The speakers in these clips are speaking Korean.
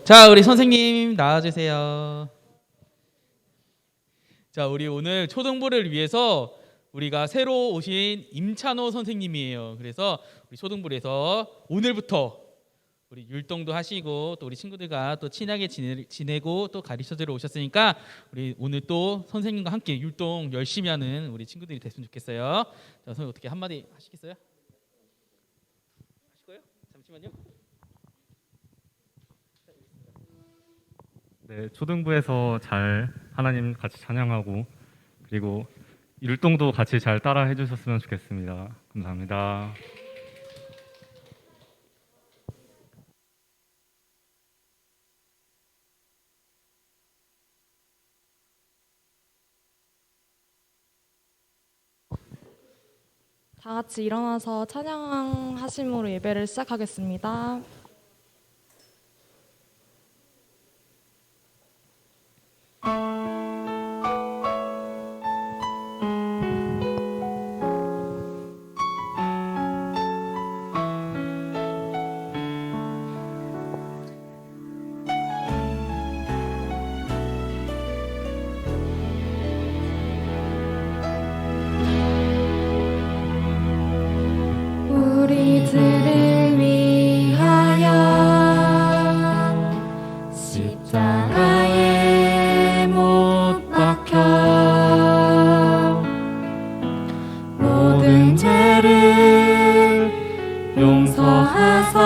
자, 우리 선생님 나와주세요. 자, 우리 오늘 초등부를 위해서 우리가 새로 오신 임찬호 선생님이에요. 그래서 우리 초등부에서 오늘부터 우리 율동도 하시고 또 우리 친구들과 또 친하게 지내고 또 가르쳐주러 오셨으니까 우리 오늘 또 선생님과 함께 율동 열심히 하는 우리 친구들이 됐으면 좋겠어요. 자, 선생님 어떻게 한마디 하시겠어요? 하실 거예요? 잠시만요. 네, 초등부에서 잘 하나님 같이 찬양하고 그리고 율동도 같이 잘 따라 해주셨으면 좋겠습니다. 감사합니다. 다 같이 일어나서 찬양하심으로 예배를 시작하겠습니다. 우리들을 위하여 십자가에 못 박혀 모든 죄를 용서하사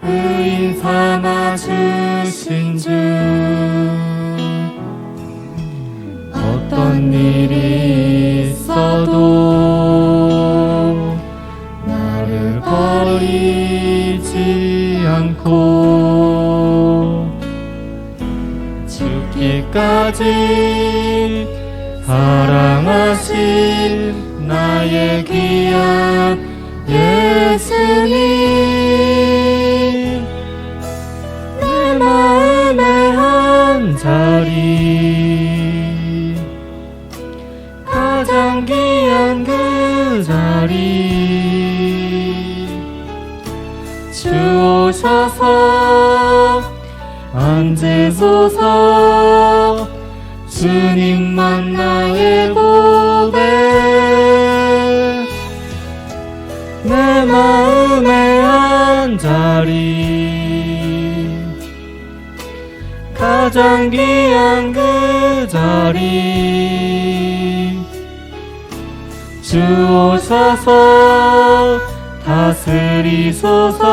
의인 삼아 주신 주 어떤 일이 있어도 버리지 않고 죽기까지 사랑하신 나의 귀한 예수님 내 마음의 한 자리 가장 귀한 그 자리 주 오셔서 앉으소서 주님만 나의 보배 내 마음의 한 자리 가장 귀한 그 자리 주 오셔서 다스리소서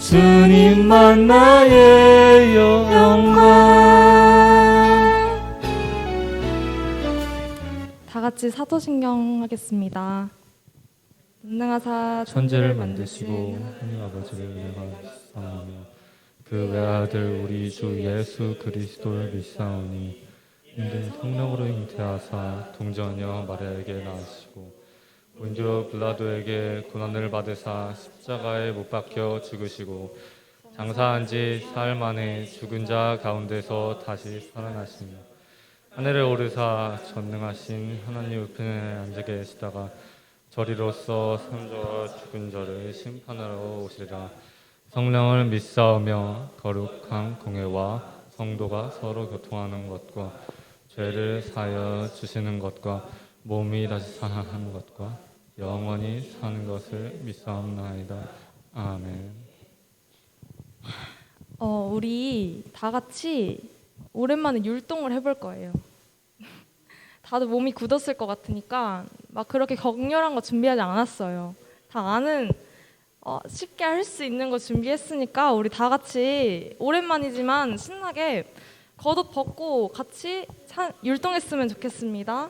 주님만 나의 영광. 다 같이 사도신경 하겠습니다. 전능하사 천지를 만드시고 하나님 아버지를 내가 믿사오며 그 외아들 우리 주 예수 그리스도를 믿사오니 인된 성령으로 잉태하사 동정녀 마리아에게 낳으시고 본디오 빌라도에게 고난을 받으사 십자가에 못 박혀 죽으시고 장사한 지 사흘 만에 죽은 자 가운데서 다시 살아나시며 하늘에 오르사 전능하신 하나님 우편에 앉아 계시다가 저리로서 산자와 죽은 자를 심판하러 오시리라. 성령을 믿사오며 거룩한 공회와 성도가 서로 교통하는 것과 죄를 사하여 주시는 것과 몸이 다시 살아나는 것과 영원히 사는 것을 믿사옵나이다. 아멘. 우리 다 같이 오랜만에 율동을 해볼 거예요. 다들 몸이 굳었을 것 같으니까 막 그렇게 격렬한 거 준비하지 않았어요. 다 아는 쉽게 할 수 있는 거 준비했으니까 우리 다 같이 오랜만이지만 신나게 겉옷 벗고 같이 율동했으면 좋겠습니다.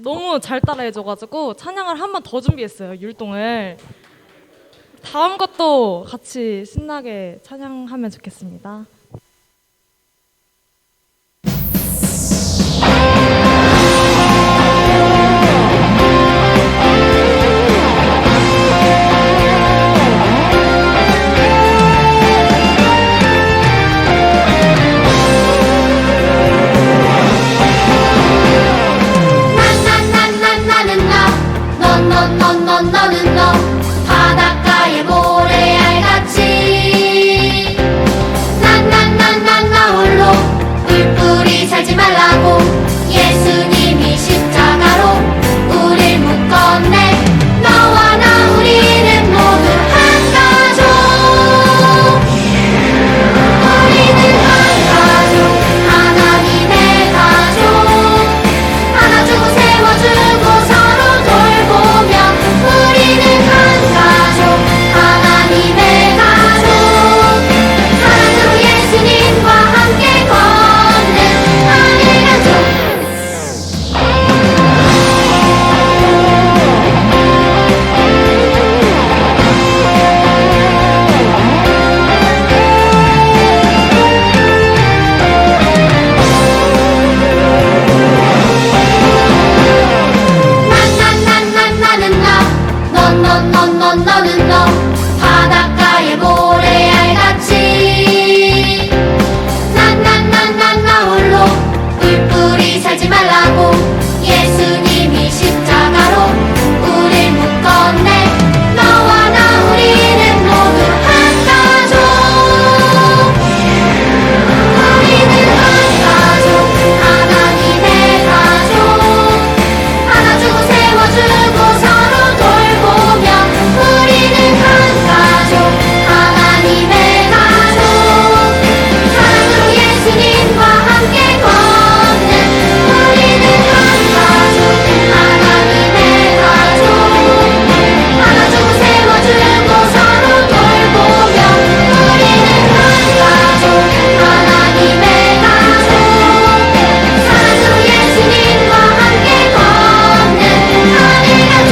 너무 잘 따라해줘가지고 찬양을 한 번 더 준비했어요. 율동을. 다음 것도 같이 신나게 찬양하면 좋겠습니다. 너는 너 바닷가의 모래알같이 나 홀로 뿔뿔이 살지 말라고 예수님이 십자가로 우릴 묶었네. 너와 나 우리는 모두 한 가족. 우리는 한 가족, 하나님의 가족. 안아주고 세워주고 서로 돌보며 우리는 한 가족, 하나님의 가족. 사랑으로 예수님과 함께 걷는 하늘 가족. 너는 너 바닷가의 모래알같이 나 홀로 뿔뿔이 살지 말라고 예수님이 십자가로 우릴 묶었네. 너와 나 우리는 모두 한 가족. 우리는 한 가족, 하나님의 가족. 안아주고 세워주고 서로 돌보며 우리는 한 가족, 하나님의 가족. 사랑으로 예수님과 함께 걷는 우리는 한 가족, 하나님의 가족. 안아주고 세워주고 서로 돌보며 우리는 한 가족, 하나님의 가족. 사랑으로 예수님과 함께 걷는 하늘 가족.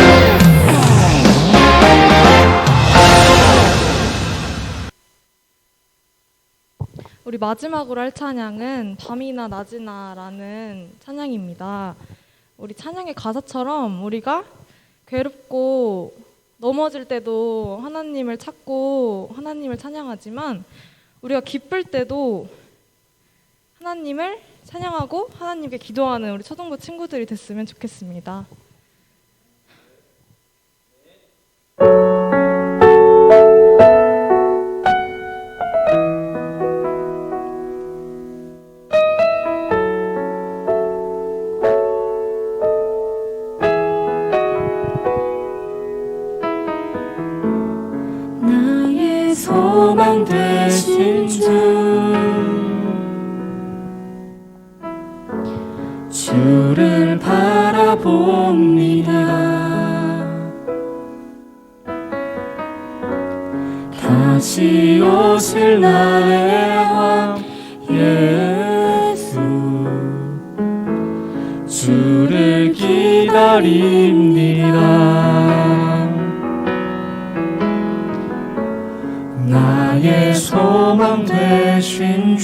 우리 마지막으로 할 찬양은 밤이나 낮이나라는 찬양입니다. 우리 찬양의 가사처럼 우리가 괴롭고 넘어질 때도 하나님을 찾고 하나님을 찬양하지만 우리가 기쁠 때도 하나님을 찬양하고 하나님께 기도하는 우리 초등부 친구들이 됐으면 좋겠습니다. 나의 소망 되신 주를 바라봅니다. 다시 오실 나의 왕 예수 주를 기다립니다. 나의 소망 되신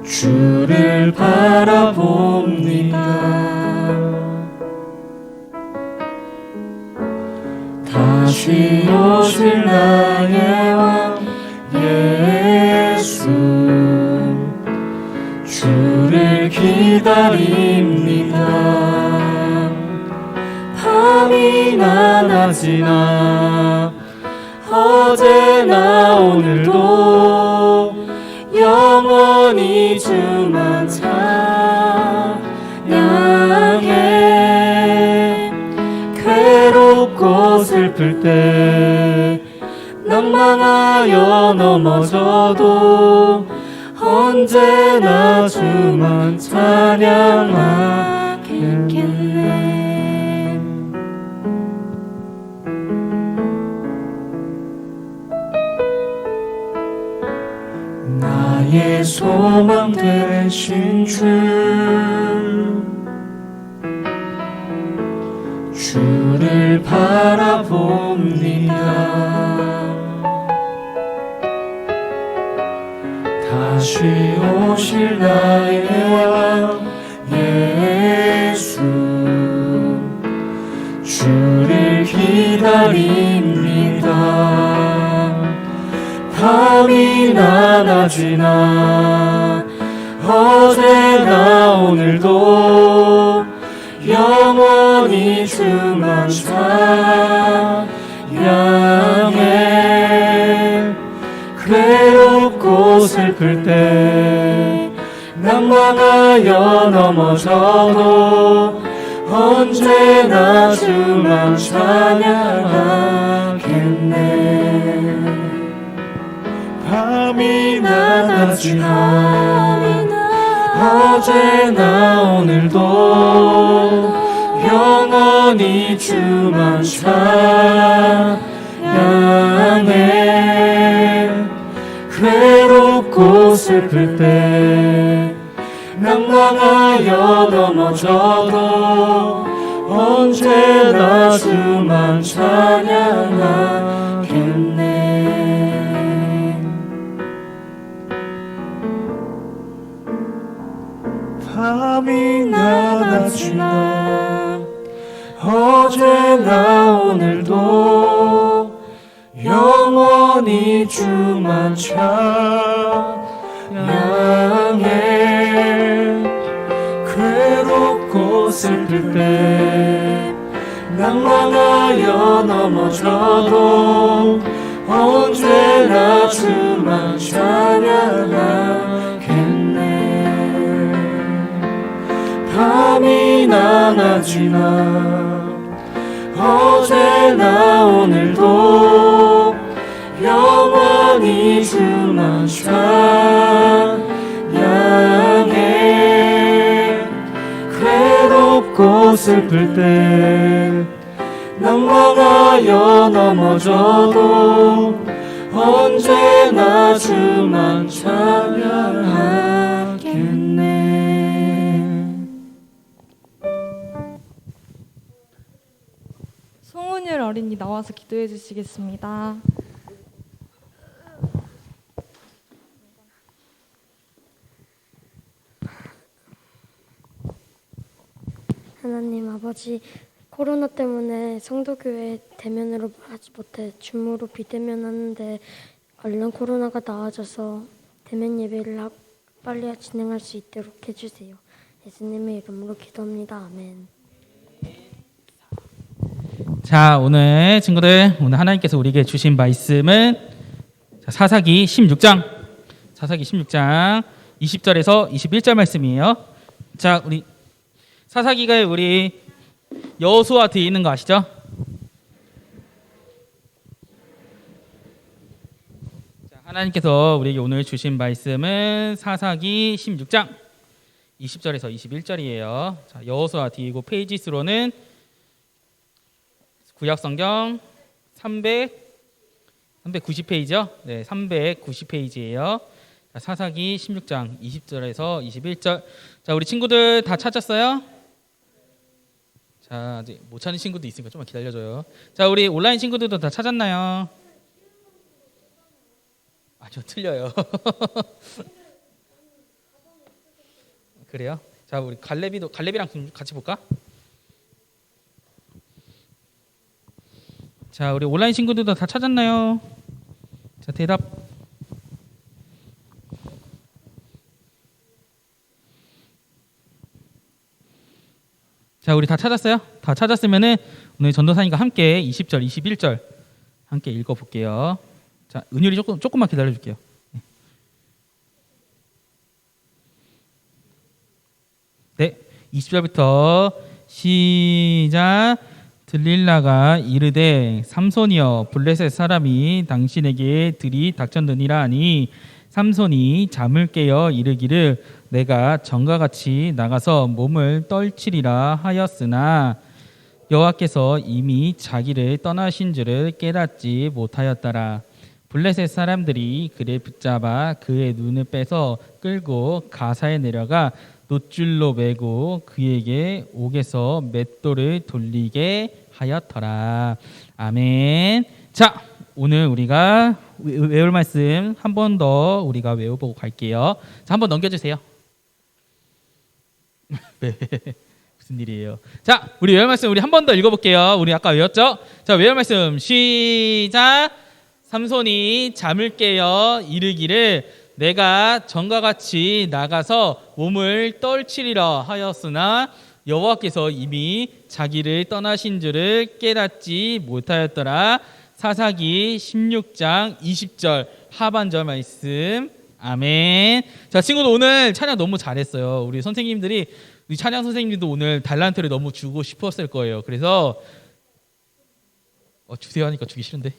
주를 바라봅니다. 다시 오실 나의 왕 예수 주를 기다립니다. 밤이나 낮이나 어제나 오늘도 영원히 주만 찬양해. 괴롭고 슬플 때 낭망하여 넘어져도 언제나 주만 찬양하겠네. 나의 소망 되신 주를 바라봅니다. 다시 오실 나의 왕 예수, 주를 기다립니다. 밤이나 낮이나 어제나 오늘도 영원히 주만 찬양해. 괴롭고 슬플 때 낭망하여 넘어져도 언제나 주만 찬양하겠네. 밤이나 낮이나 어제나 오늘도 영원히 주만 찬양해. 괴롭고 슬플 때 낭망하여 넘어져도 언제나 주만 찬양하겠네. 밤이나 낮이나 어제나 오늘도 영원히 주만 찬양해. 괴롭고 슬플 때 낭망하여 넘어져도 언제나 주만 찬양하겠네. 밤이나 낮이나 어제나 오늘도 영원히 주만 찬양해. 괴롭고 슬플 때 낭망하여 넘어져도 언제나 주만 찬양하겠네. 송은율 어린이 나와서 기도해 주시겠습니다. 하나님 아버지, 코로나 때문에 성도교회 대면으로 하지 못해 줌으로 비대면 하는데 얼른 코로나가 나아져서 대면 예배를 빨리 진행할 수 있도록 해주세요. 예수님의 이름으로 기도합니다. 아멘. 자, 오늘 친구들, 오늘 하나님께서 우리에게 주신 말씀은 사사기 16장 20절에서 21절 말씀이에요. 자, 우리 사사기가 우리 여호수아 뒤에 있는 거 아시죠? 자, 하나님께서 우리에게 오늘 주신 말씀은 사사기 16장 20절에서 21절이에요. 자, 여호수아 뒤이고 페이지 수로는 구약성경 390페이지요. 네, 390페이지예요. 사사기 16장 20절에서 21절. 자, 우리 친구들 다 찾았어요? 자, 아직 못 찾은 친구도 있으니까 좀만 기다려줘요. 자, 우리 온라인 친구들도 다 찾았나요? 아니요, 틀려요. 그래요? 자, 우리 갈래비랑 좀 같이 볼까? 자, 우리 온라인 친구들도 다 찾았나요? 자, 대답. 자, 우리 다 찾았어요? 다 찾았으면은 오늘 전도사님과 함께 20절, 21절 함께 읽어볼게요. 자, 은율이 조금만 기다려줄게요. 네, 20절부터 시작. 들릴라가 이르되 삼손이여 블레셋 사람이 당신에게 들이 닥쳤느니라 하니 삼손이 잠을 깨어 이르기를 내가 전과 같이 나가서 몸을 떨치리라 하였으나 여호와께서 이미 자기를 떠나신 줄을 깨닫지 못하였더라. 블레셋 사람들이 그를 붙잡아 그의 눈을 빼서 끌고 가사에 내려가 놋줄로 매고 그에게 옥에서 맷돌을 돌리게 하였더라. 아멘. 자, 오늘 우리가 외울 말씀 한 번 더 우리가 외워보고 갈게요. 자, 한번 넘겨주세요. 네. 무슨 일이에요? 자, 우리 외울 말씀 우리 한 번 더 읽어볼게요. 우리 아까 외웠죠? 자, 외울 말씀 시작. 삼손이 잠을 깨어 이르기를 내가 전과 같이 나가서 몸을 떨치리라 하였으나 여호와께서 이미 자기를 떠나신 줄을 깨닫지 못하였더라. 사사기 16장 20절 하반절 말씀. 아멘. 자, 친구들 오늘 찬양 너무 잘했어요. 우리 선생님들이 우리 찬양 선생님들도 오늘 달란트를 너무 주고 싶었을 거예요. 그래서 주세요 하니까 주기 싫은데.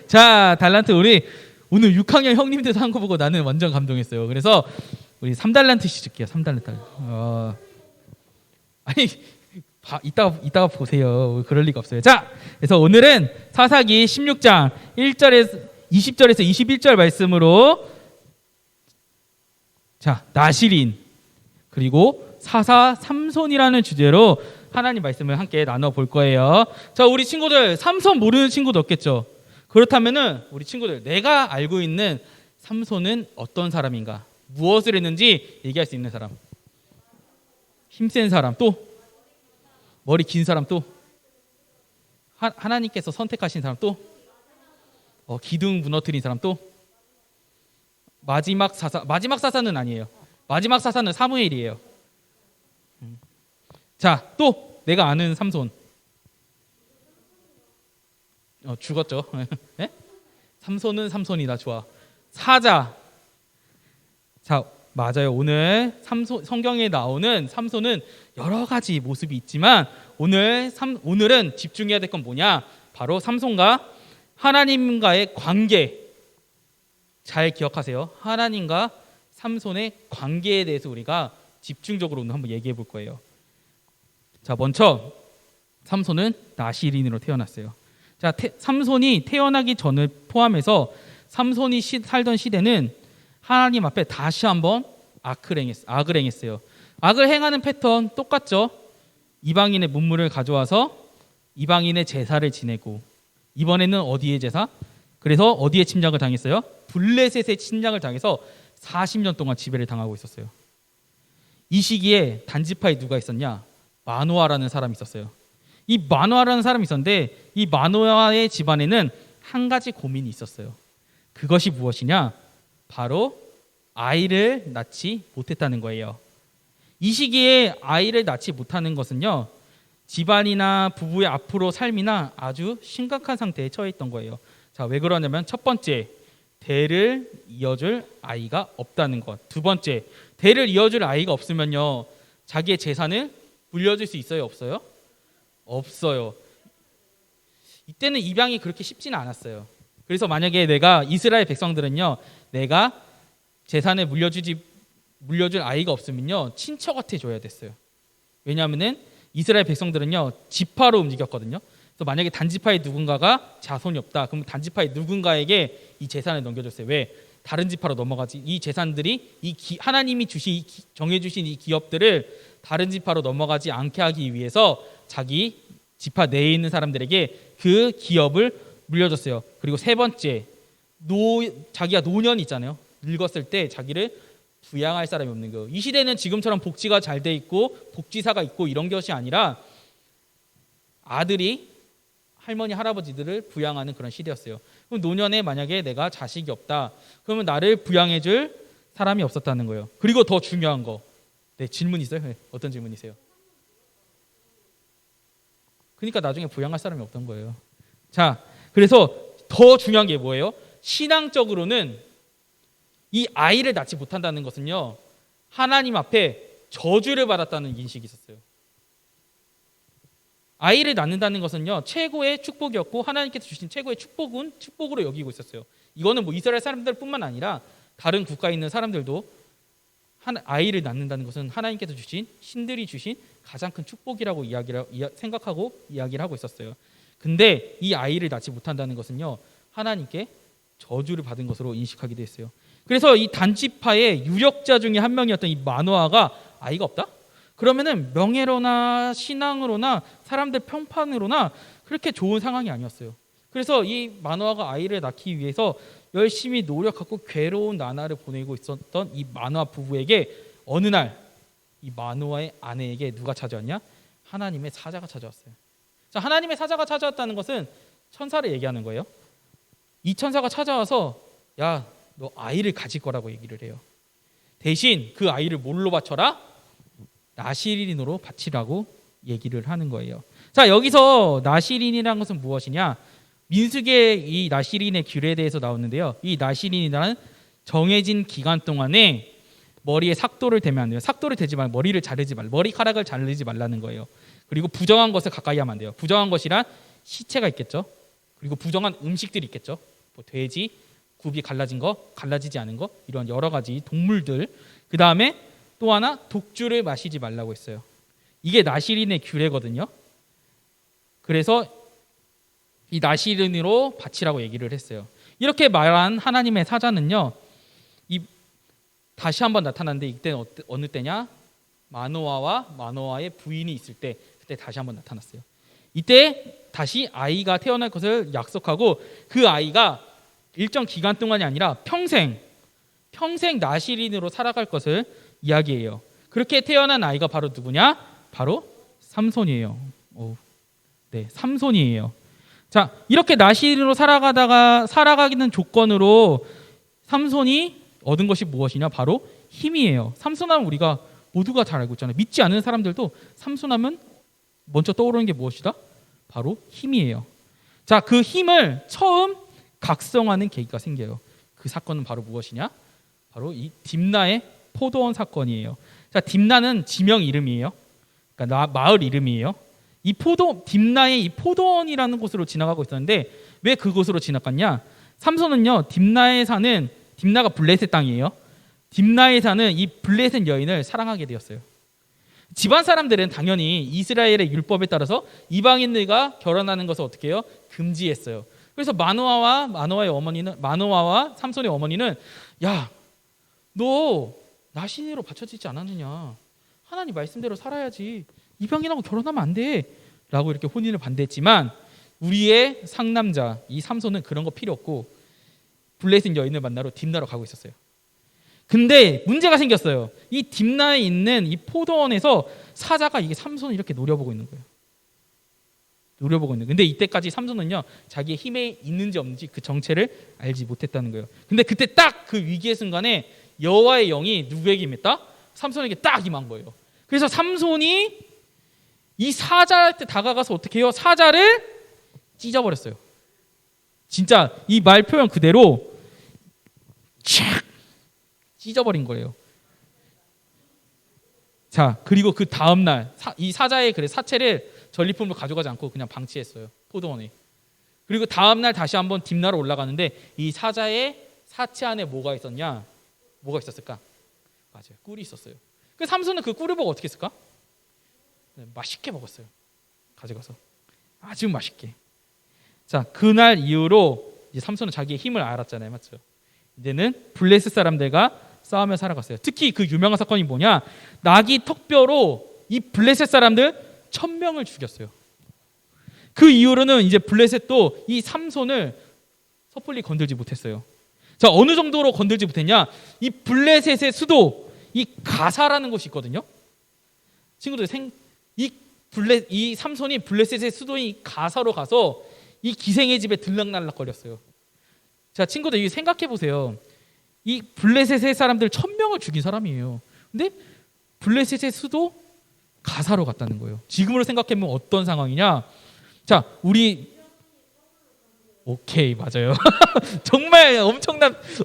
자, 달란트 우리 오늘 6학년 형님들도 한 거 보고 나는 완전 감동했어요. 그래서 우리 3달란트씩 줄게요. 3달란트. 아니 이따가 보세요. 그럴 리가 없어요. 자, 그래서 오늘은 사사기 16장 1절에서 20절에서 21절 말씀으로 자, 나실인 그리고 사사 삼손이라는 주제로 하나님 말씀을 함께 나눠 볼 거예요. 자, 우리 친구들 삼손 모르는 친구도 없겠죠. 그렇다면은 우리 친구들 내가 알고 있는 삼손은 어떤 사람인가? 무엇을 했는지 얘기할 수 있는 사람. 힘센 사람, 또 머리 긴 사람, 또 하나님께서 선택하신 사람, 또 기둥 무너뜨린 사람, 또 마지막 사사는 아니에요. 마지막 사사는 사무엘이에요. 자, 또 내가 아는 삼손. 죽었죠. 네? 삼손은 삼손이다. 좋아. 사자. 자, 맞아요. 오늘 성경에 나오는 삼손은 여러 가지 모습이 있지만 오늘은 집중해야 될 건 뭐냐? 바로 삼손과 하나님과의 관계. 잘 기억하세요. 하나님과 삼손의 관계에 대해서 우리가 집중적으로 오늘 한번 얘기해 볼 거예요. 자, 먼저 삼손은 나실인으로 태어났어요. 자, 삼손이 태어나기 전을 포함해서 삼손이 살던 시대는 하나님 앞에 다시 한번 악을 행했어요. 악을 행하는 패턴 똑같죠. 이방인의 문물을 가져와서 이방인의 제사를 지내고, 이번에는 어디의 제사? 그래서 어디에 침략을 당했어요? 블레셋의 침략을 당해서 40년 동안 지배를 당하고 있었어요. 이 시기에 단지파에 누가 있었냐? 마노아라는 사람이 있었어요. 이 마노아라는 사람이 있었는데 이 마노아의 집안에는 한 가지 고민이 있었어요. 그것이 무엇이냐? 바로 아이를 낳지 못했다는 거예요. 이 시기에 아이를 낳지 못하는 것은요, 집안이나 부부의 앞으로 삶이나 아주 심각한 상태에 처해 있던 거예요. 자, 왜 그러냐면 첫 번째, 대를 이어줄 아이가 없다는 것. 두 번째, 대를 이어줄 아이가 없으면요, 자기의 재산을 물려줄 수 있어요, 없어요? 없어요. 이때는 입양이 그렇게 쉽지는 않았어요. 그래서 만약에 내가 이스라엘 백성들은요, 내가 재산을 물려줄 아이가 없으면요, 친척한테 줘야 됐어요. 왜냐하면은 이스라엘 백성들은요, 지파로 움직였거든요. 그래서 만약에 단지파의 누군가가 자손이 없다, 그럼 단지파의 누군가에게 이 재산을 넘겨줬어요. 왜? 다른 지파로 넘어가지. 이 재산들이 하나님이 정해주신 이 기업들을 다른 지파로 넘어가지 않게 하기 위해서 자기 지파 내에 있는 사람들에게 그 기업을 물려줬어요. 그리고 세 번째, 자기가 노년이 있잖아요. 늙었을 때 자기를 부양할 사람이 없는 거예요. 이 시대는 지금처럼 복지가 잘 돼 있고 복지사가 있고 이런 것이 아니라 아들이 할머니 할아버지들을 부양하는 그런 시대였어요. 그럼 노년에 만약에 내가 자식이 없다, 그러면 나를 부양해줄 사람이 없었다는 거예요. 그리고 더 중요한 거, 네, 질문 있어요? 네, 어떤 질문이세요? 그러니까 나중에 부양할 사람이 없던 거예요. 자, 그래서 더 중요한 게 뭐예요? 신앙적으로는 이 아이를 낳지 못한다는 것은요, 하나님 앞에 저주를 받았다는 인식이 있었어요. 아이를 낳는다는 것은요, 최고의 축복이었고 하나님께서 주신 최고의 축복으로 여기고 있었어요. 이거는 뭐 이스라엘 사람들뿐만 아니라 다른 국가에 있는 사람들도 아이를 낳는다는 것은 하나님께서 주신, 신들이 주신 가장 큰 축복이라고 생각하고 이야기를 하고 있었어요. 근데 이 아이를 낳지 못한다는 것은요, 하나님께 저주를 받은 것으로 인식하기도 했어요. 그래서 이 단지파의 유력자 중에 한 명이었던 이 마노아가 아이가 없다? 그러면은 명예로나 신앙으로나 사람들 평판으로나 그렇게 좋은 상황이 아니었어요. 그래서 이 마노아가 아이를 낳기 위해서 열심히 노력하고 괴로운 나날을 보내고 있었던 이 마노아 부부에게 어느 날 이 마노아의 아내에게 누가 찾아왔냐? 하나님의 사자가 찾아왔어요. 자, 하나님의 사자가 찾아왔다는 것은 천사를 얘기하는 거예요. 이 천사가 찾아와서 야, 너 아이를 가질 거라고 얘기를 해요. 대신 그 아이를 뭘로 바쳐라? 나시린으로 바치라고 얘기를 하는 거예요. 자, 여기서 나시린이라는 것은 무엇이냐? 민수기의 이 나시린의 규례에 대해서 나오는데요. 이 나시린이라는 정해진 기간 동안에 머리에 삭도를 대면 안 돼요. 삭도를 대지 말고 머리를 자르지 말, 머리카락을 자르지 말라는 거예요. 그리고 부정한 것을 가까이 하면 안 돼요. 부정한 것이란 시체가 있겠죠. 그리고 부정한 음식들이 있겠죠. 뭐 돼지, 굽이 갈라진 거, 갈라지지 않은 거, 이런 여러 가지 동물들. 그 다음에 또 하나 독주를 마시지 말라고 했어요. 이게 나시린의 규례거든요. 그래서 이 나시린으로 바치라고 얘기를 했어요. 이렇게 말한 하나님의 사자는요, 다시 한번 나타났는데 이때는 어느 때냐? 마노아와 마노아의 부인이 있을 때, 그때 다시 한번 나타났어요. 이때 다시 아이가 태어날 것을 약속하고 그 아이가 일정 기간 동안이 아니라 평생 나시린으로 살아갈 것을 이야기해요. 그렇게 태어난 아이가 바로 누구냐? 바로 삼손이에요. 네, 삼손이에요. 자, 이렇게 나시린으로 살아가기는 조건으로 삼손이 얻은 것이 무엇이냐? 바로 힘이에요. 삼손하면 우리가 모두가 잘 알고 있잖아요. 믿지 않는 사람들도 삼손하면 먼저 떠오르는 게 무엇이다? 바로 힘이에요. 자, 그 힘을 처음 각성하는 계기가 생겨요. 그 사건은 바로 무엇이냐? 바로 이 딥나의 포도원 사건이에요. 자, 딥나는 지명 이름이에요. 그러니까 마을 이름이에요. 이 딥나의 이 포도원이라는 곳으로 지나가고 있었는데 왜 그곳으로 지나갔냐? 삼손은요, 딥나가 블레셋 땅이에요. 딥나에 사는 이 블레셋 여인을 사랑하게 되었어요. 집안 사람들은 당연히 이스라엘의 율법에 따라서 이방인들과 결혼하는 것을 어떻게 해요? 금지했어요. 그래서 마노아와 삼손의 어머니는 야, 너 나시린으로 바쳐지지 않았느냐? 하나님 말씀대로 살아야지. 이방인하고 결혼하면 안 돼. 라고 이렇게 혼인을 반대했지만 우리의 상남자 이 삼손은 그런 거 필요 없고 블레셋 여인을 만나러 딥나로 가고 있었어요. 근데 문제가 생겼어요. 이 딥나에 있는 이 포도원에서 사자가 이게 삼손을 이렇게 노려보고 있는 거예요. 근데 이때까지 삼손은요, 자기의 힘에 있는지 없는지 그 정체를 알지 못했다는 거예요. 근데 그때 딱 그 위기의 순간에 여호와의 영이 누구에게 임했다? 삼손에게 딱 임한 거예요. 그래서 삼손이 이 사자한테 다가가서 어떻게 해요? 사자를 찢어버렸어요. 진짜 이 말 표현 그대로 촥 찢어버린 거예요. 자, 그리고 그 다음 날 이 사자의 사체를 전리품으로 가져가지 않고 그냥 방치했어요. 포도원에. 그리고 다음 날 다시 한번 딥나로 올라가는데 이 사자의 사체 안에 뭐가 있었냐? 뭐가 있었을까? 맞아요. 꿀이 있었어요. 그 삼손은 그 꿀을 보고 어떻게 했을까? 맛있게 먹었어요. 가져가서 아주 맛있게. 자, 그날 이후로 이제 삼손은 자기의 힘을 알았잖아요, 맞죠? 이제는 블레셋 사람들과 싸우며 살아갔어요. 특히 그 유명한 사건이 뭐냐? 나귀 턱뼈로 이 블레셋 사람들 1000명을 죽였어요. 그 이후로는 이제 블레셋도 이 삼손을 섣불리 건들지 못했어요. 자, 어느 정도로 건들지 못했냐? 이 블레셋의 수도 이 가사라는 곳이 있거든요. 친구들 이 삼손이 블레셋의 수도인 가사로 가서 이 기생의 집에 들락날락거렸어요. 자, 친구들 이거 생각해 보세요. 이 블레셋의 사람들 1000명을 죽인 사람이에요. 근데 블레셋의 수도 가사로 갔다는 거예요. 지금으로 생각해보면 어떤 상황이냐? 자, 오케이, 맞아요. 정말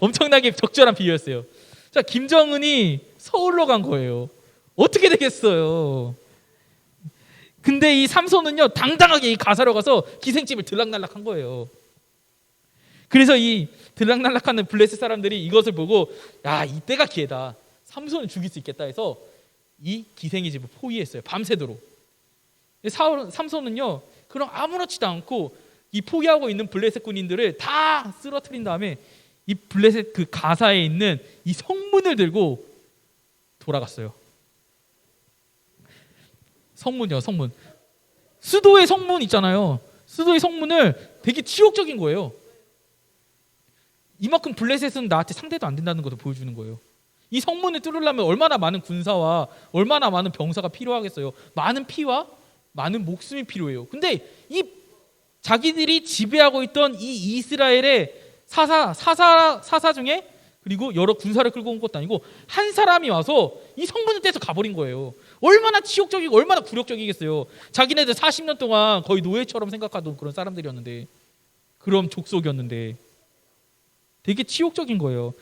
엄청나게 적절한 비유였어요. 자, 김정은이 서울로 간 거예요. 어떻게 되겠어요? 근데 이 삼손은요, 당당하게 이 가사로 가서 기생집을 들락날락한 거예요. 그래서 이 들락날락하는 블레셋 사람들이 이것을 보고 야, 이때가 기회다. 삼손을 죽일 수 있겠다 해서 이 기생의 집을 포위했어요. 밤새도록. 삼손은요, 그럼 아무렇지도 않고 이 포기하고 있는 블레셋 군인들을 다 쓰러뜨린 다음에 이 블레셋 그 가사에 있는 이 성문을 들고 돌아갔어요. 성문이요, 성문. 수도의 성문 있잖아요. 수도의 성문을 되게 치욕적인 거예요. 이만큼 블레셋은 나한테 상대도 안 된다는 것을 보여주는 거예요. 이 성문을 뚫으려면 얼마나 많은 군사와 얼마나 많은 병사가 필요하겠어요. 많은 피와 많은 목숨이 필요해요. 근데 이 자기들이 지배하고 있던 이 이스라엘의 사사 중에 그리고 여러 군사를 끌고 온 것도 아니고 한 사람이 와서 이 성문을 떼서 가버린 거예요. 얼마나 치욕적이고 얼마나 굴욕적이겠어요. 자기네들 40년 동안 거의 노예처럼 생각하던 그런 사람들이었는데, 그런 족속이었는데 되게 치욕적인 거예요.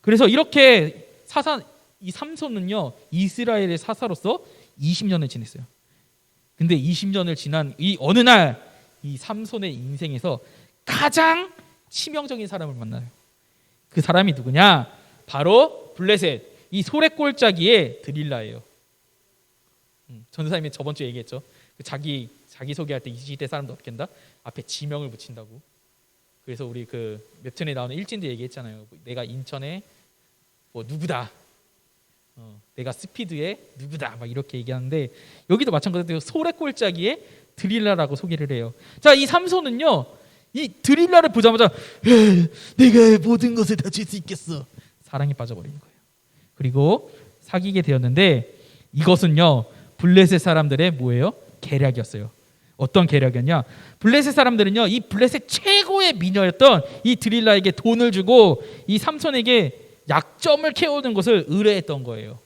그래서 이렇게 이 삼손은요 이스라엘의 사사로서 20년을 지냈어요. 근데 20년을 지난 이 어느 날 이 삼손의 인생에서 가장 치명적인 사람을 만나요. 그 사람이 누구냐? 바로 블레셋 이 소래골짜기의 드릴라예요. 전도사님이 저번 주에 얘기했죠. 자기 소개할 때 20대 사람도 어떻게 한다? 앞에 지명을 붙인다고. 그래서 우리 그 웹툰에 나오는 일진들 얘기했잖아요. 내가 인천에 뭐 누구다. 내가 스피드의 누구다. 막 이렇게 얘기하는데 여기도 마찬가지로 소래골짜기의 드릴라라고 소개를 해요. 자, 이 삼손은요. 이 드릴라를 보자마자 내가 모든 것을 다 줄 수 있겠어. 사랑에 빠져버리는 거예요. 그리고 사귀게 되었는데 이것은요. 블레셋 사람들의 뭐예요? 계략이었어요. 어떤 계략이었냐? 블레셋 사람들은요. 이 블레셋 최고의 미녀였던 이 드릴라에게 돈을 주고 이 삼손에게 약점을 캐오는 것을 의뢰했던 거예요.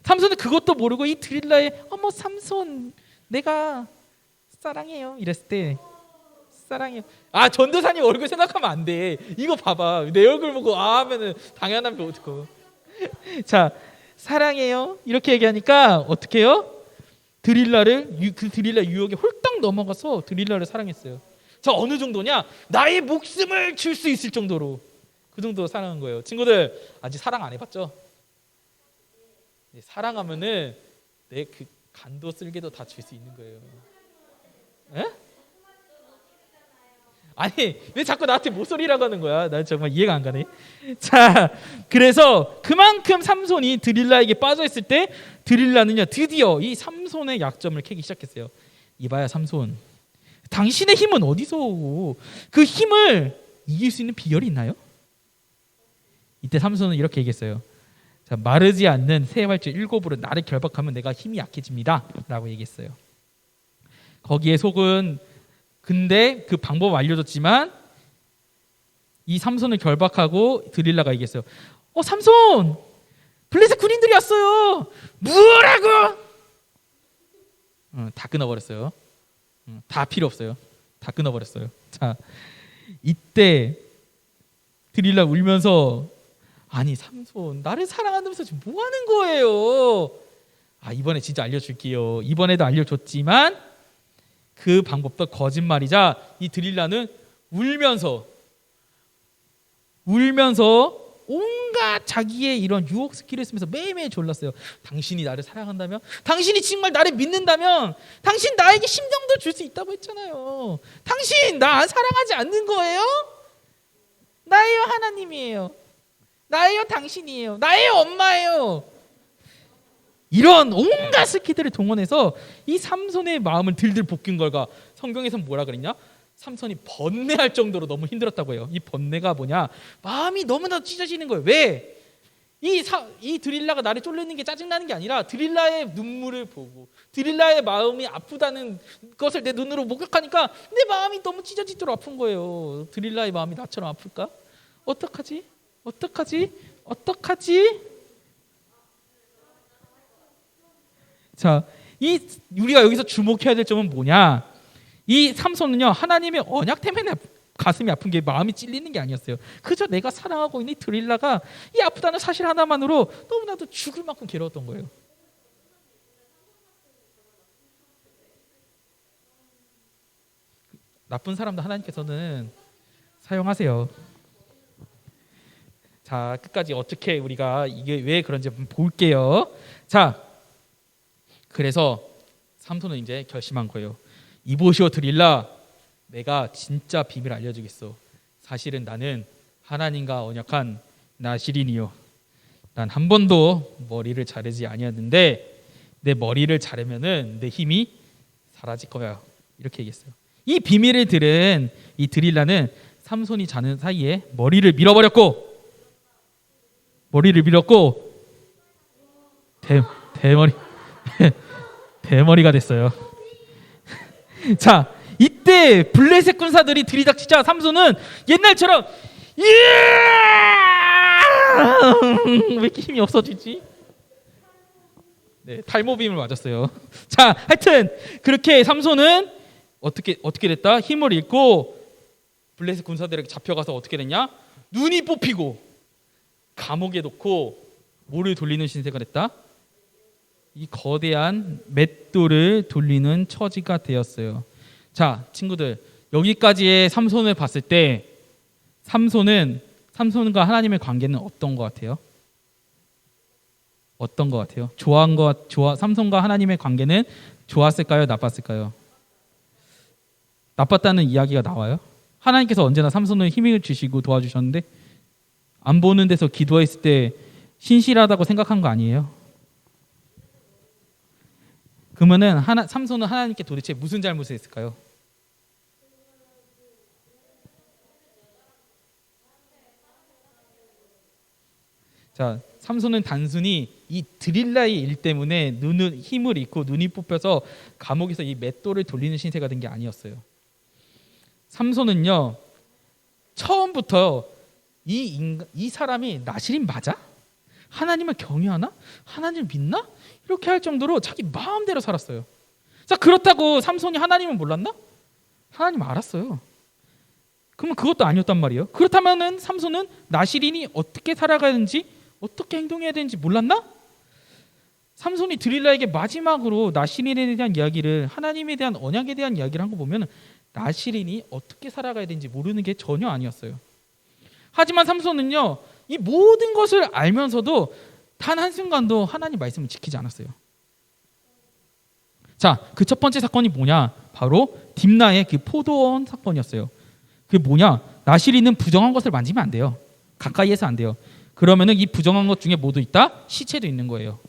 삼손은 그것도 모르고 이 드릴라에 어머 삼손 내가 사랑해요 이랬을 때 사랑해요. 아 전도사님 얼굴 생각하면 안 돼. 이거 봐봐. 내 얼굴 보고 아 하면은 당연한 거 어떡해. 자 사랑해요 이렇게 얘기하니까 어떻게 해요? 그 드릴라 유혹에 홀딱 넘어가서 드릴라를 사랑했어요. 자 어느 정도냐? 나의 목숨을 줄 수 있을 정도로 그 정도로 사랑한 거예요. 친구들 아직 사랑 안 해봤죠? 사랑하면은 내 그 간도 쓸개도 다 줄 수 있는 거예요. 에? 아니 왜 자꾸 나한테 모쏠이라고 하는 거야? 난 정말 이해가 안 가네. 자 그래서 그만큼 삼손이 드릴라에게 빠져 있을 때 드릴라는요 드디어 이 삼손의 약점을 캐기 시작했어요. 이봐야 삼손, 당신의 힘은 어디서 오고 그 힘을 이길 수 있는 비결이 있나요? 이때 삼손은 이렇게 얘기했어요. 자, 마르지 않는 새 활주 7으로 나를 결박하면 내가 힘이 약해집니다 라고 얘기했어요. 거기에 속은 근데 그 방법 알려줬지만 이 삼손을 결박하고 드릴라가 얘기했어요. 삼손 블레셋 군인들이 왔어요. 뭐라고? 다 끊어버렸어요. 다 필요 없어요. 다 끊어버렸어요. 자 이때 드릴라 울면서 아니 삼손 나를 사랑한다면서 지금 뭐 하는 거예요? 아 이번에 진짜 알려줄게요. 이번에도 알려줬지만 그 방법도 거짓말이자 이 드릴라는 울면서 온갖 자기의 이런 유혹 스킬을 쓰면서 매일매일 졸랐어요. 당신이 나를 사랑한다면, 당신이 정말 나를 믿는다면 당신 나에게 심정도 줄 수 있다고 했잖아요. 당신 나 사랑하지 않는 거예요? 나예요 하나님이에요. 나예요 당신이에요. 나예요 엄마예요. 이런 온갖 스킬들을 동원해서 이 삼손의 마음을 들들 볶은 걸까. 성경에서는 뭐라 그랬냐? 삼손이 번뇌할 정도로 너무 힘들었다고 해요. 이 번뇌가 뭐냐? 마음이 너무나 찢어지는 거예요. 왜? 이 드릴라가 나를 쫄르는 게 짜증나는 게 아니라 드릴라의 눈물을 보고 드릴라의 마음이 아프다는 것을 내 눈으로 목격하니까 내 마음이 너무 찢어지도록 아픈 거예요. 드릴라의 마음이 나처럼 아플까? 어떡하지? 자, 우리가 여기서 주목해야 될 점은 뭐냐? 이 삼손은요 하나님의 언약 때문에 가슴이 아픈 게 마음이 찔리는 게 아니었어요. 그저 내가 사랑하고 있는 이 드릴라가 이 아프다는 사실 하나만으로 너무나도 죽을 만큼 괴로웠던 거예요. 나쁜 사람도 하나님께서는 사용하세요. 자 끝까지 어떻게 우리가 이게 왜 그런지 한번 볼게요. 자 그래서 삼손은 이제 결심한 거예요. 이보시오 드릴라, 내가 진짜 비밀 알려주겠어. 사실은 나는 하나님과 언약한 나시린이요. 난 한 번도 머리를 자르지 아니었는데 내 머리를 자르면은 내 힘이 사라질 거야. 이렇게 얘기했어요. 이 비밀을 들은 이 드릴라는 삼손이 자는 사이에 머리를 밀어버렸고 대머리 대머리가 됐어요. 자, 이때 블레셋 군사들이 들이닥치자 삼손은 옛날처럼 왜 이렇게 힘이 없어지지? 네, 탈모빔을 맞았어요. 자, 하여튼 그렇게 삼손은 어떻게 됐다? 힘을 잃고 블레셋 군사들에게 잡혀가서 어떻게 됐냐? 눈이 뽑히고 감옥에 놓고 뭐를 돌리는 신세가 됐다? 이 거대한 맷돌을 돌리는 처지가 되었어요. 자, 친구들, 여기까지의 삼손을 봤을 때 삼손과 하나님의 관계는 어떤 것 같아요? 어떤 것 같아요? 삼손과 하나님의 관계는 좋았을까요? 나빴을까요? 나빴다는 이야기가 나와요. 하나님께서 언제나 삼손을 힘을 주시고 도와주셨는데 안 보는 데서 기도했을 때 신실하다고 생각한 거 아니에요? 그러면은 삼손은 하나님께 도대체 무슨 잘못을 했을까요? 자, 삼손은 단순히 이 드릴라의 일 때문에 힘을 잃고 눈이 뽑혀서 감옥에서 이 맷돌을 돌리는 신세가 된 게 아니었어요. 삼손은요, 처음부터 이 사람이 나시린 맞아? 하나님을 경외하나? 하나님을 믿나? 이렇게 할 정도로 자기 마음대로 살았어요. 자, 그렇다고 삼손이 하나님을 몰랐나? 하나님 알았어요. 그러면 그것도 아니었단 말이에요. 그렇다면은 삼손은 나시린이 어떻게 살아가야 되는지, 어떻게 행동해야 되는지 몰랐나? 삼손이 드릴라에게 마지막으로 나시린에 대한 이야기를, 하나님에 대한 언약에 대한 이야기를 한 거 보면 나시린이 어떻게 살아가야 되는지 모르는 게 전혀 아니었어요. 하지만 삼손은요, 이 모든 것을 알면서도 단 한순간도 하나님 말씀을 지키지 않았어요. 자, 그 첫 번째 사건이 뭐냐? 바로 딥나의 그 포도원 사건이었어요. 그게 뭐냐? 나시린은 부정한 것을 만지면 안 돼요. 가까이에서 안 돼요. 그러면은 이 부정한 것 중에 뭐도 있다? 시체도 있는 거예요.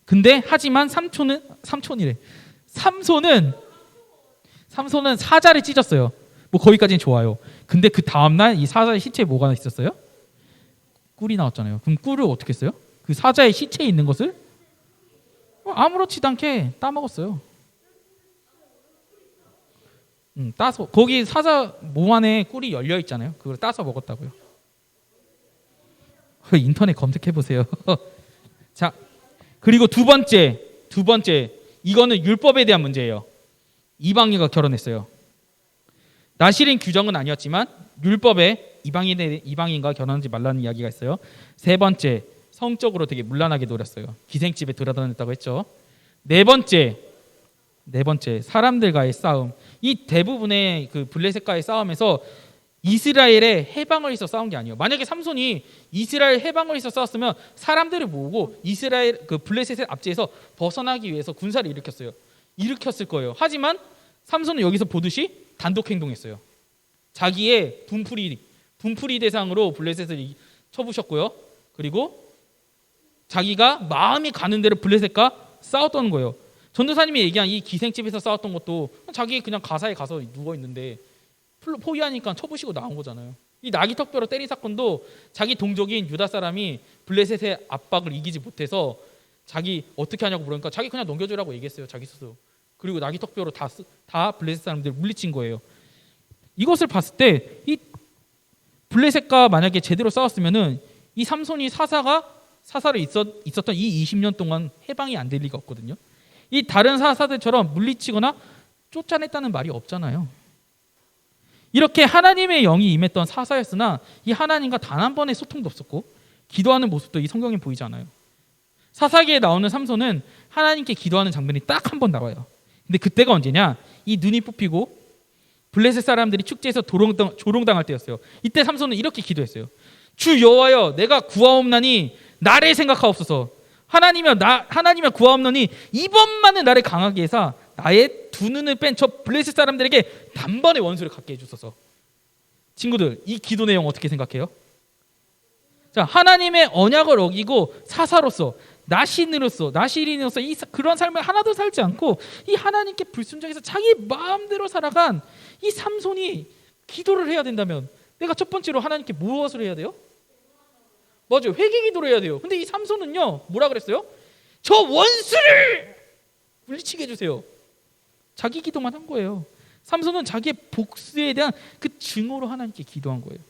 근데 하지만 삼손은 사자를 찢었어요. 뭐 거기까지는 좋아요. 근데 그 다음날 이 사자의 시체에 뭐가 있었어요? 꿀이 나왔잖아요. 그럼 꿀을 어떻게 했어요? 그 사자의 시체에 있는 것을 아무렇지도 않게 따먹었어요. 따서 거기 사자 몸 안에 꿀이 열려 있잖아요. 그걸 따서 먹었다고요. 인터넷 검색해 보세요. 자, 그리고 두 번째 이거는 율법에 대한 문제예요. 이방인과 결혼했어요. 나시린 규정은 아니었지만 율법에 이방인과 결혼하지 말라는 이야기가 있어요. 세 번째, 성적으로 되게 문란하게 놀았어요. 기생집에 들어다녔다고 했죠. 네 번째, 사람들과의 싸움. 이 대부분의 그 블레셋과의 싸움에서 이스라엘의 해방을 위해서 싸운 게 아니에요. 만약에 삼손이 이스라엘 해방을 위해서 싸웠으면 사람들을 모으고 이스라엘 그 블레셋의 압제에서 벗어나기 위해서 군사를 일으켰을 거예요. 하지만 삼손은 여기서 보듯이 단독 행동했어요. 자기의 분풀이 대상으로 블레셋을 쳐부셨고요. 그리고 자기가 마음이 가는 대로 블레셋과 싸웠던 거예요. 전도사님이 얘기한 이 기생집에서 싸웠던 것도 자기 그냥 가사에 가서 누워 있는데 포위하니까 쳐부시고 나온 거잖아요. 이 나귀턱뼈로 때린 사건도 자기 동족인 유다 사람이 블레셋의 압박을 이기지 못해서 자기 어떻게 하냐고 물으니까 자기 그냥 넘겨주라고 얘기했어요. 자기 스스로. 그리고 나귀턱뼈로 다 블레셋 사람들 물리친 거예요. 이것을 봤을 때 이 블레셋과 만약에 제대로 싸웠으면은 이 삼손이 사사를 있었던 이 20년 동안 해방이 안 될 리가 없거든요. 이 다른 사사들처럼 물리치거나 쫓아냈다는 말이 없잖아요. 이렇게 하나님의 영이 임했던 사사였으나 이 하나님과 단 한 번의 소통도 없었고 기도하는 모습도 이 성경에 보이지 않아요. 사사기에 나오는 삼손은 하나님께 기도하는 장면이 딱 한 번 나와요. 근데 그때가 언제냐? 이 눈이 뽑히고 블레셋 사람들이 축제에서 조롱당할 때였어요. 이때 삼손은 이렇게 기도했어요. 주 여호와여, 내가 구하옵나니 나를 생각하옵소서. 하나님이여 구하옵나니 이번만은 나를 강하게 해서 나의 두 눈을 뺀 저 블레셋 사람들에게 단번에 원수를 갖게 해주소서. 친구들, 이 기도 내용 어떻게 생각해요? 자, 하나님의 언약을 어기고 사사로서 나시린으로서 그런 삶을 하나도 살지 않고 이 하나님께 불순종해서 자기 마음대로 살아간 이 삼손이 기도를 해야 된다면 내가 첫 번째로 하나님께 무엇을 해야 돼요? 맞아요, 회개 기도를 해야 돼요. 근데 이 삼손은요 뭐라 그랬어요? 저 원수를 물리치게 해주세요. 자기 기도만 한 거예요. 삼손은 자기의 복수에 대한 그 증오로 하나님께 기도한 거예요.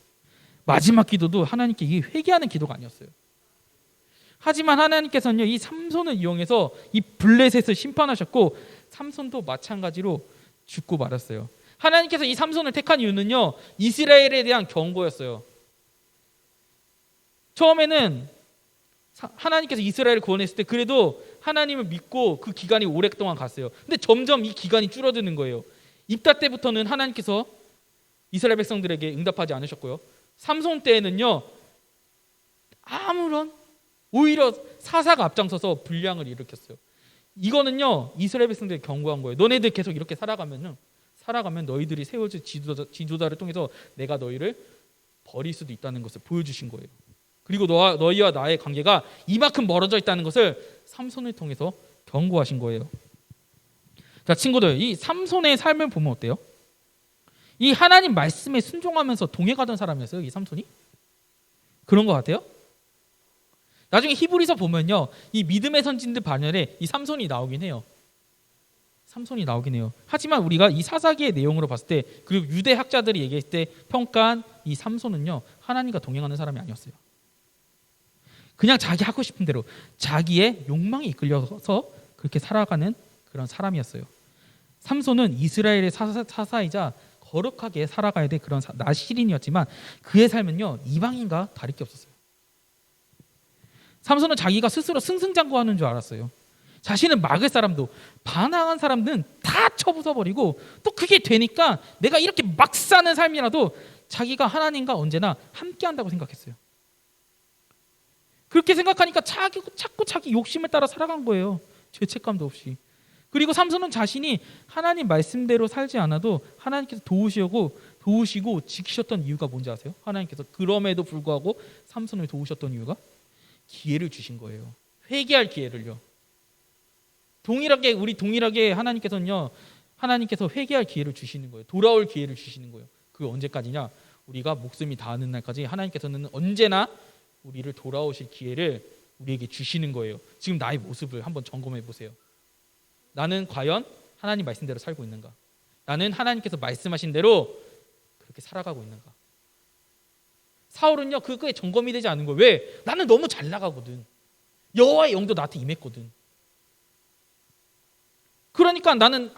마지막 기도도 하나님께 이 회개하는 기도가 아니었어요. 하지만 하나님께서는요 이 삼손을 이용해서 이 블레셋을 심판하셨고 삼손도 마찬가지로 죽고 말았어요. 하나님께서 이 삼손을 택한 이유는요 이스라엘에 대한 경고였어요. 처음에는 하나님께서 이스라엘을 구원했을 때 그래도 하나님을 믿고 그 기간이 오랫동안 갔어요. 근데 점점 이 기간이 줄어드는 거예요. 입다 때부터는 하나님께서 이스라엘 백성들에게 응답하지 않으셨고요. 삼손 때에는요 아무런 오히려 사사가 앞장서서 불량을 일으켰어요. 이거는요 이스라엘 백성들이 경고한 거예요. 너네들 계속 이렇게 살아가면 너희들이 세워질 지도자를 통해서 내가 너희를 버릴 수도 있다는 것을 보여주신 거예요. 그리고 너희와 나의 관계가 이만큼 멀어져 있다는 것을 삼손을 통해서 경고하신 거예요. 자, 친구들, 이 삼손의 삶을 보면 어때요? 이 하나님 말씀에 순종하면서 동행하던 사람이었어요, 이 삼손이? 그런 것 같아요? 나중에 히브리서 보면요, 이 믿음의 선진들 반열에 이 삼손이 나오긴 해요. 삼손이 나오긴 해요. 하지만 우리가 이 사사기의 내용으로 봤을 때, 그리고 유대 학자들이 얘기했을 때 평가한 이 삼손은요, 하나님과 동행하는 사람이 아니었어요. 그냥 자기 하고 싶은 대로 자기의 욕망에 이끌려서 그렇게 살아가는 그런 사람이었어요. 삼손은 이스라엘의 사사이자 거룩하게 살아가야 될 그런 나시린이었지만 그의 삶은요 이방인과 다를 게 없었어요. 삼손은 자기가 스스로 승승장구하는 줄 알았어요. 자신을 막을 사람도 반항한 사람들은 다 쳐부숴버리고 또 그게 되니까 내가 이렇게 막 사는 삶이라도 자기가 하나님과 언제나 함께한다고 생각했어요. 그렇게 생각하니까 자꾸 자기 욕심을 따라 살아간 거예요. 죄책감도 없이. 그리고 삼손은 자신이 하나님 말씀대로 살지 않아도 하나님께서 도우시고 지키셨던 이유가 뭔지 아세요? 하나님께서 그럼에도 불구하고 삼손을 도우셨던 이유가 기회를 주신 거예요. 회개할 기회를요. 동일하게 하나님께서는요, 하나님께서 회개할 기회를 주시는 거예요. 돌아올 기회를 주시는 거예요. 그게 언제까지냐? 우리가 목숨이 닿는 날까지 하나님께서는 언제나 우리를 돌아오실 기회를 우리에게 주시는 거예요. 지금 나의 모습을 한번 점검해 보세요. 나는 과연 하나님 말씀대로 살고 있는가? 나는 하나님께서 말씀하신 대로 그렇게 살아가고 있는가? 사울은요 그거에 점검이 되지 않은 거예요. 왜? 나는 너무 잘 나가거든. 여호와의 영도 나한테 임했거든. 그러니까 나는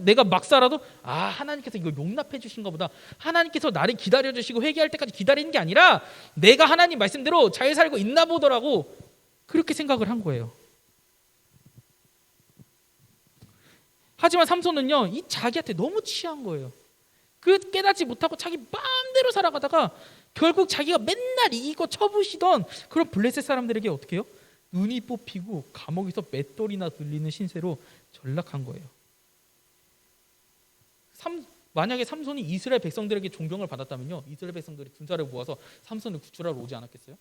내가 막 살아도 하나님께서 이걸 용납해 주신가 보다. 하나님께서 나를 기다려 주시고 회개할 때까지 기다리는 게 아니라 내가 하나님 말씀대로 잘 살고 있나 보더라고. 그렇게 생각을 한 거예요. 하지만 삼손은요 이 자기한테 너무 취한 거예요. 그 깨닫지 못하고 자기 마음대로 살아가다가 결국 자기가 맨날 이기고 쳐부시던 그런 블레셋 사람들에게 어떻게 해요? 눈이 뽑히고 감옥에서 맷돌이나 들리는 신세로 전락한 거예요. 만약에 삼손이 이스라엘 백성들에게 존경을 받았다면요, 이스라엘 백성들이 군사를 모아서 삼손을 구출하러 오지 않았겠어요?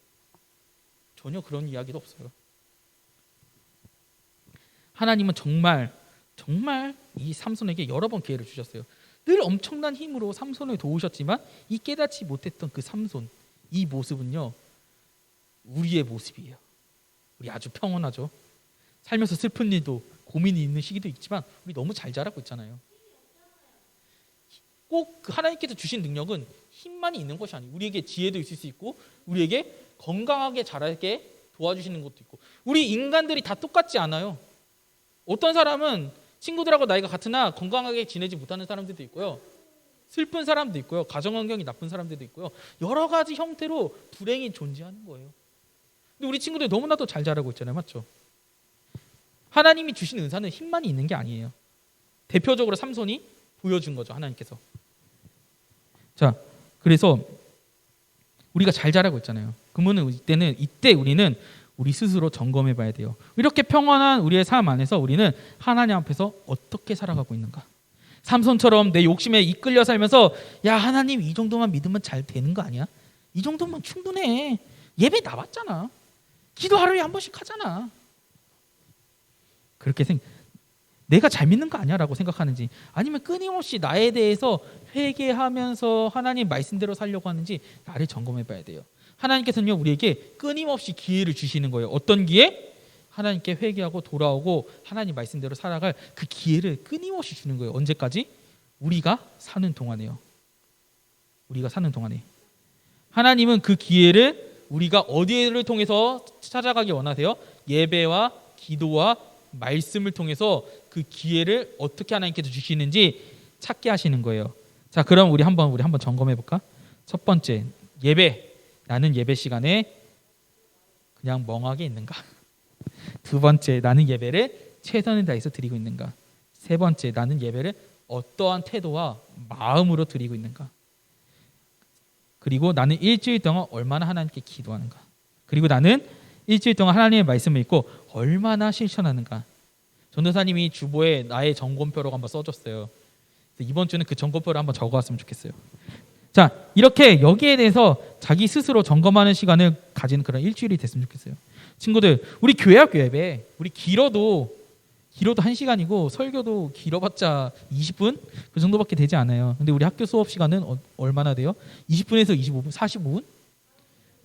전혀 그런 이야기도 없어요. 하나님은 정말 이 삼손에게 여러 번 기회를 주셨어요. 늘 엄청난 힘으로 삼손을 도우셨지만 이 깨닫지 못했던 그 삼손, 이 모습은요 우리의 모습이에요. 우리 아주 평온하죠. 살면서 슬픈 일도 고민이 있는 시기도 있지만 우리 너무 잘 자라고 있잖아요. 꼭 하나님께서 주신 능력은 힘만이 있는 것이 아니에요. 우리에게 지혜도 있을 수 있고 우리에게 건강하게 자라게 도와주시는 것도 있고. 우리 인간들이 다 똑같지 않아요. 어떤 사람은 친구들하고 나이가 같으나 건강하게 지내지 못하는 사람들도 있고요. 슬픈 사람도 있고요. 가정환경이 나쁜 사람들도 있고요. 여러 가지 형태로 불행이 존재하는 거예요. 근데 우리 친구들 너무나도 잘 자라고 있잖아요. 맞죠? 하나님이 주신 은사는 힘만이 있는 게 아니에요. 대표적으로 삼손이 보여준 거죠. 하나님께서. 자, 그래서 우리가 잘 자라고 있잖아요. 그러면 이때 우리는 우리 스스로 점검해 봐야 돼요. 이렇게 평안한 우리의 삶 안에서 우리는 하나님 앞에서 어떻게 살아가고 있는가? 삼손처럼 내 욕심에 이끌려 살면서 야 하나님 이 정도만 믿으면 잘 되는 거 아니야? 이 정도면 충분해. 예배 나왔잖아. 기도 하루에 한 번씩 하잖아. 그렇게 내가 잘 믿는 거 아니야? 라고 생각하는지, 아니면 끊임없이 나에 대해서 회개하면서 하나님 말씀대로 살려고 하는지 나를 점검해 봐야 돼요. 하나님께서는요 우리에게 끊임없이 기회를 주시는 거예요. 어떤 기회? 하나님께 회개하고 돌아오고 하나님 말씀대로 살아갈 그 기회를 끊임없이 주는 거예요. 언제까지? 우리가 사는 동안에요. 우리가 사는 동안에. 하나님은 그 기회를 우리가 어디를 통해서 찾아가기 원하세요? 예배와 기도와 말씀을 통해서 그 기회를 어떻게 하나님께서 주시는지 찾게 하시는 거예요. 자, 그럼 우리 한번 점검해 볼까? 첫 번째, 예배. 나는 예배 시간에 그냥 멍하게 있는가? 두 번째, 나는 예배를 최선을 다해서 드리고 있는가? 세 번째, 나는 예배를 어떠한 태도와 마음으로 드리고 있는가? 그리고 나는 일주일 동안 얼마나 하나님께 기도하는가? 그리고 나는 일주일 동안 하나님의 말씀을 읽고 얼마나 실천하는가? 전도사님이 주보에 나의 점검표로 한번 써줬어요. 이번 주는 그 점검표를 한번 적어왔으면 좋겠어요. 자, 이렇게 여기에 대해서 자기 스스로 점검하는 시간을 가지는 그런 일주일이 됐으면 좋겠어요. 친구들, 우리 교회학교 예배, 우리 길어도 1시간이고 설교도 길어봤자 20분? 그 정도밖에 되지 않아요. 근데 우리 학교 수업 시간은 얼마나 돼요? 20분에서 25분, 45분?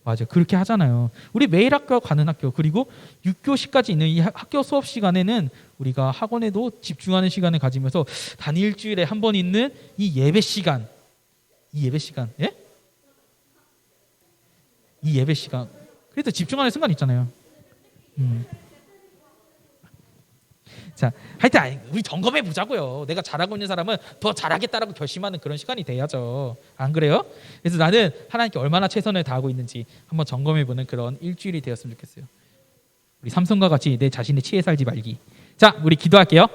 맞아요. 그렇게 하잖아요. 우리 매일 학교 가는 학교, 그리고 6교시까지 있는 이 학교 수업 시간에는 우리가 학원에도 집중하는 시간을 가지면서 단 일주일에 한 번 있는 이 예배 시간, 예? 이 예배 시간, 그래도 집중하는 순간 있잖아요. 자, 하여튼 우리 점검해 보자고요. 내가 잘하고 있는 사람은 더 잘하겠다라고 결심하는 그런 시간이 돼야죠. 안 그래요? 그래서 나는 하나님께 얼마나 최선을 다하고 있는지 한번 점검해 보는 그런 일주일이 되었으면 좋겠어요. 우리 삼손과 같이 내 자신의 치에 살지 말기. 자, 우리 기도할게요.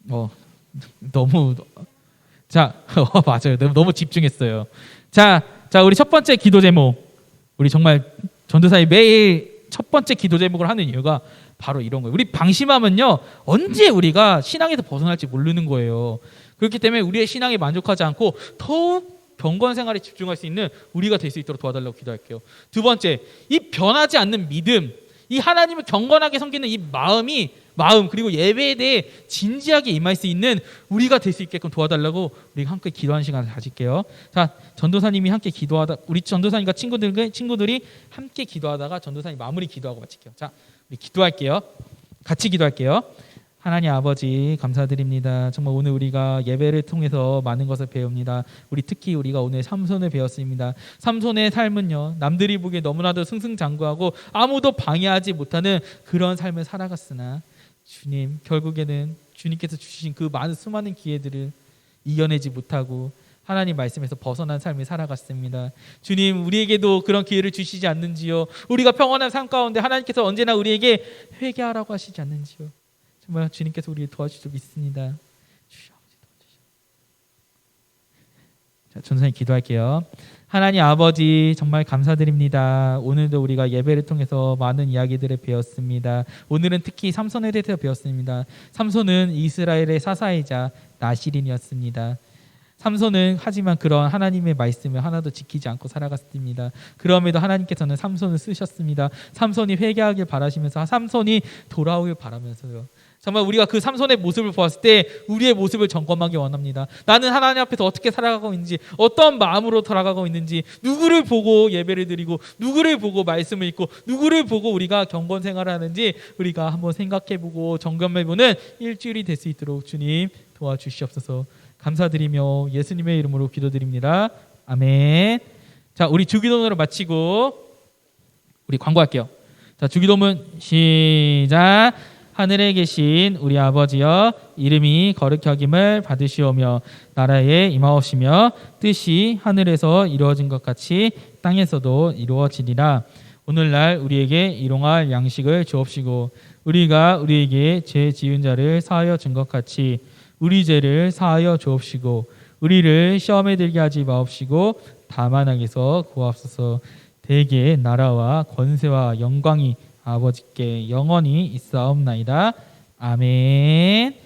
너무 맞아요. 너무 집중했어요. 자, 우리 첫 번째 기도 제목. 우리 정말 전도사님 매일 첫 번째 기도 제목을 하는 이유가 바로 이런 거예요. 우리 방심하면요 언제 우리가 신앙에서 벗어날지 모르는 거예요. 그렇기 때문에 우리의 신앙에 만족하지 않고 더욱 경건 생활에 집중할 수 있는 우리가 될 수 있도록 도와달라고 기도할게요. 두 번째, 이 변하지 않는 믿음, 이 하나님을 경건하게 섬기는 이 마음, 그리고 예배에 대해 진지하게 임할 수 있는 우리가 될 수 있게끔 도와달라고 우리가 함께 기도하는 시간을 가질게요. 자, 전도사님이 함께 기도하다, 우리 전도사님과 친구들이 함께 기도하다가 전도사님 마무리 기도하고 마칠게요. 자, 우리 기도할게요. 같이 기도할게요. 하나님 아버지 감사드립니다. 정말 오늘 우리가 예배를 통해서 많은 것을 배웁니다. 특히 우리가 오늘 삼손을 배웠습니다. 삼손의 삶은요 남들이 보기에 너무나도 승승장구하고 아무도 방해하지 못하는 그런 삶을 살아갔으나 주님, 결국에는 주님께서 주신 그 수많은 기회들을 이겨내지 못하고 하나님 말씀에서 벗어난 삶을 살아갔습니다. 주님, 우리에게도 그런 기회를 주시지 않는지요? 우리가 평안한 삶 가운데 하나님께서 언제나 우리에게 회개하라고 하시지 않는지요? 정말 주님께서 우리를 도와주실 줄 믿습니다. 주여, 아버지 도와주시오. 자, 전도사님 기도할게요. 하나님 아버지 정말 감사드립니다. 오늘도 우리가 예배를 통해서 많은 이야기들을 배웠습니다. 오늘은 특히 삼손에 대해서 배웠습니다. 삼손은 이스라엘의 사사이자 나실인이었습니다. 삼손은 하지만 그런 하나님의 말씀을 하나도 지키지 않고 살아갔습니다. 그럼에도 하나님께서는 삼손을 쓰셨습니다. 삼손이 회개하길 바라시면서 삼손이 돌아오길 바라면서요. 정말 우리가 그 삼손의 모습을 보았을 때 우리의 모습을 점검하기 원합니다. 나는 하나님 앞에서 어떻게 살아가고 있는지, 어떤 마음으로 돌아가고 있는지, 누구를 보고 예배를 드리고, 누구를 보고 말씀을 읽고, 누구를 보고 우리가 경건 생활을 하는지 우리가 한번 생각해보고 점검해보는 일주일이 될 수 있도록 주님 도와주시옵소서. 감사드리며 예수님의 이름으로 기도드립니다. 아멘. 자, 우리 주기도문으로 마치고 우리 광고할게요. 자, 주기도문 시작. 하늘에 계신 우리 아버지여, 이름이 거룩히 여김을 받으시오며 나라에 임하옵시며 뜻이 하늘에서 이루어진 것 같이 땅에서도 이루어지리라. 오늘날 우리에게 일용할 양식을 주옵시고 우리가 우리에게 죄 지은 자를 사하여 준 것 같이 우리 죄를 사하여 주옵시고 우리를 시험에 들게 하지 마옵시고 다만 악에서 구하옵소서. 대개의 나라와 권세와 영광이 아버지께 영원히 있사옵나이다. 아멘.